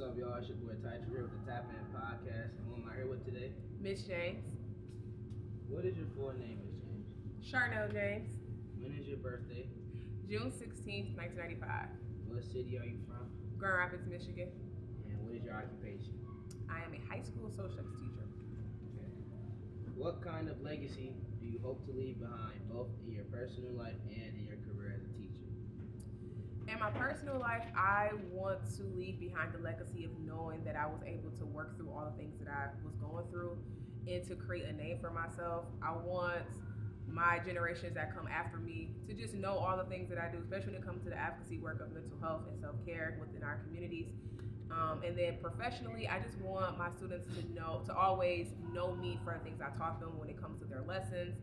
up, y'all? It's your boy Ty here with the Tap In Podcast. And who am I here with today? Miss James. What is your full name, Miss James? Charnel James. When is your birthday? June 16th, 1995. What city are you from? Grand Rapids, Michigan. And what is your occupation? I am a high school social studies teacher. Okay. What kind of legacy do you hope to leave behind, both in your personal life and in your career as a teacher? In my personal life, I want to leave behind the legacy of knowing that I was able to work through all the things that I was going through and to create a name for myself. I want my generations that come after me to just know all the things that I do, especially when it comes to the advocacy work of mental health and self-care within our communities. And then professionally, I just want my students to always know me for the things I taught them when it comes to their lessons,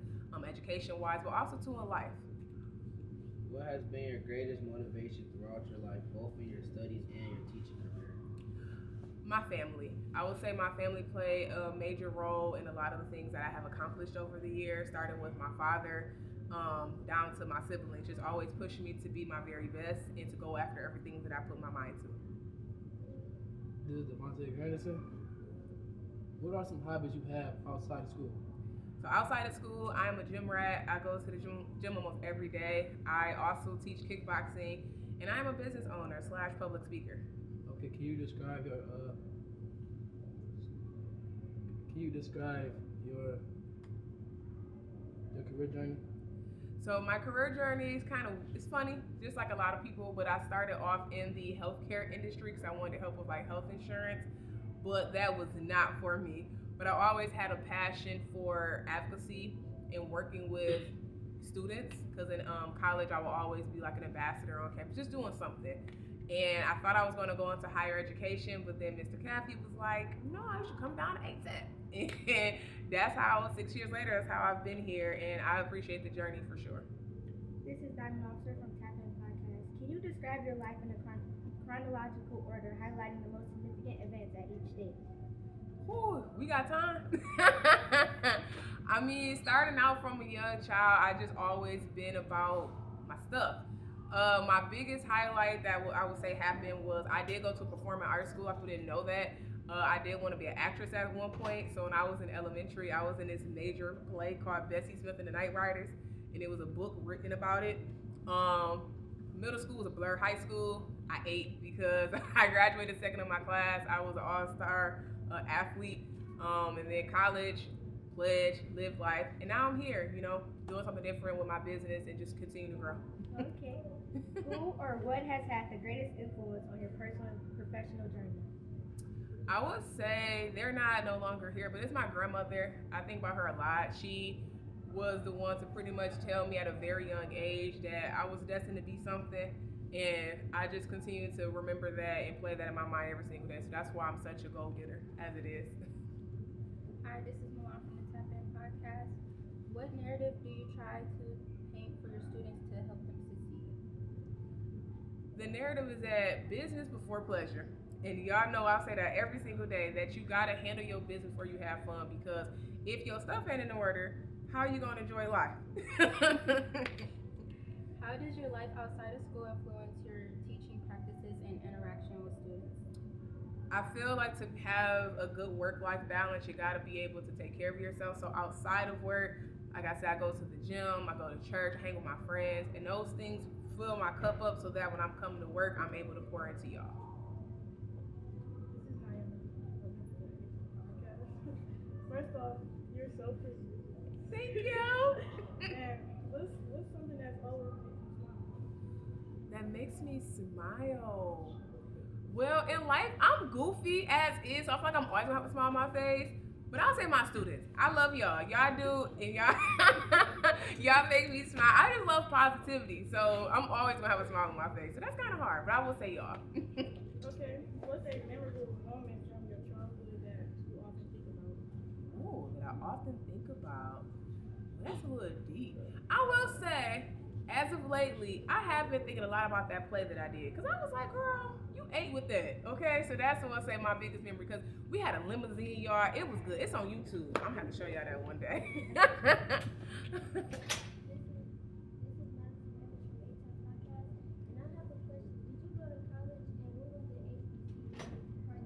education-wise, but also too in life. What has been your greatest motivation throughout your life, both in your studies and your teaching career? My family. I would say my family played a major role in a lot of the things that I have accomplished over the years, starting with my father, down to my siblings, just always pushing me to be my very best and to go after everything that I put my mind to. This is Devontae, Madison. What are some hobbies you have outside of school? So outside of school, I am a gym rat. I go to the gym almost every day. I also teach kickboxing, and I am a business owner / public speaker. Okay, can you describe your career journey? So my career journey is it's funny, just like a lot of people, but I started off in the healthcare industry because I wanted to help with like health insurance, but that was not for me. But I always had a passion for advocacy and working with students because in college I will always be like an ambassador on campus, just doing something. And I thought I was going to go into higher education, but then Mr. Cathy was like, no, you should come down to ASAP. And that's how 6 years later, that's how I've been here, and I appreciate the journey for sure. This is Diamond Officer from Tap In Podcast. Can you describe your life in a chronological order, highlighting the most significant events at each stage? Ooh, we got time. I mean, starting out from a young child, I just always been about my stuff. My biggest highlight that I would say happened was I did go to a performing arts school. I didn't know that. I did want to be an actress at one point. So when I was in elementary, I was in this major play called Bessie Smith and the Night Riders, and it was a book written about it. Middle school was a blur. High school, I ate because I graduated second in my class. I was an all-star athlete. And then college, pledge, live life, and now I'm here, doing something different with my business and just continue to grow. Okay. Who or what has had the greatest influence on your personal and professional journey? I would say they're no longer here, but it's my grandmother. I think about her a lot. She was the one to pretty much tell me at a very young age that I was destined to be something, and I just continue to remember that and play that in my mind every single day. So that's why I'm such a go-getter as it is. Hi, this is Milan from the Tap In Podcast. What narrative do you try to paint for your students to help them succeed? The narrative is that business before pleasure. And y'all know I say that every single day, that you gotta handle your business before you have fun, because if your stuff ain't in order, how are you gonna enjoy life? How does your life outside of school influence your teaching practices and interaction with students? I feel like to have a good work-life balance, you gotta be able to take care of yourself. So outside of work, like I said, I go to the gym, I go to church, I hang with my friends, and those things fill my cup up so that when I'm coming to work, I'm able to pour into y'all. This is Nyomi from the podcast. First off, you're so pretty. Thank you. And what's something that's always makes you smile? That makes me smile. Well, in life, I'm goofy as is, so I feel like I'm always gonna have a smile on my face. But I'll say my students. I love y'all. Y'all do, and y'all make me smile. I just love positivity, so I'm always gonna have a smile on my face. So that's kind of hard, but I will say y'all. Okay, what's a memorable moment from your childhood that you often think about? Oh, that I often think about. That's a little deep. I will say, as of lately, I have been thinking a lot about that play that I did. Because I was like, girl, you ate with that. Okay, so that's what I say my biggest memory. Because we had a limousine yard. It was good. It's on YouTube. I'm going to have to show y'all that one day. This is Madison from A-Town Podcast, and I have a question. Did you go to college, and what was the HBCU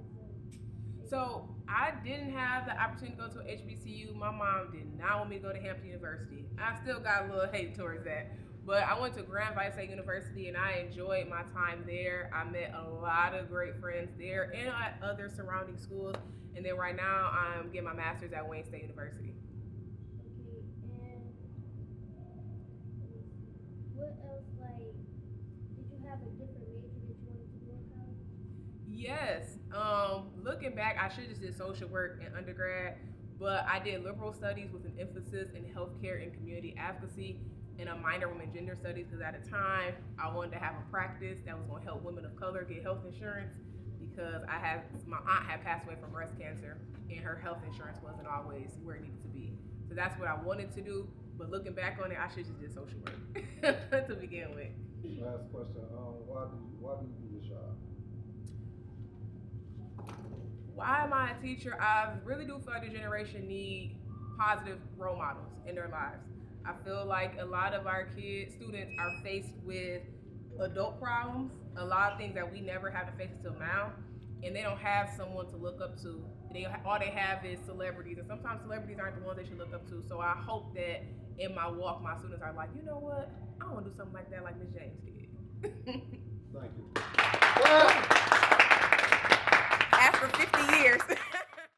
So I didn't have the opportunity to go to a HBCU. My mom did not want me to go to Hampton University. I still got a little hate towards that. But I went to Grand Valley State University and I enjoyed my time there. I met a lot of great friends there and at other surrounding schools. And then right now I'm getting my master's at Wayne State University. Okay, and what else, like, did you have a different major that you wanted to do in college? Yes. Looking back, I should have just did social work in undergrad, but I did liberal studies with an emphasis in healthcare and community advocacy and a minor in gender studies because at the time I wanted to have a practice that was going to help women of color get health insurance because my aunt had passed away from breast cancer and her health insurance wasn't always where it needed to be. So that's what I wanted to do. But looking back on it, I should have just did social work to begin with. Last question. Why do you do this job? Why am I a teacher? I really do feel like the generation need positive role models in their lives. I feel like a lot of our students are faced with adult problems, a lot of things that we never had to face until now, and they don't have someone to look up to. All they have is celebrities, and sometimes celebrities aren't the ones they should look up to. So I hope that in my walk, my students are like, you know what? I want to do something like that, like Miss James did. Thank you.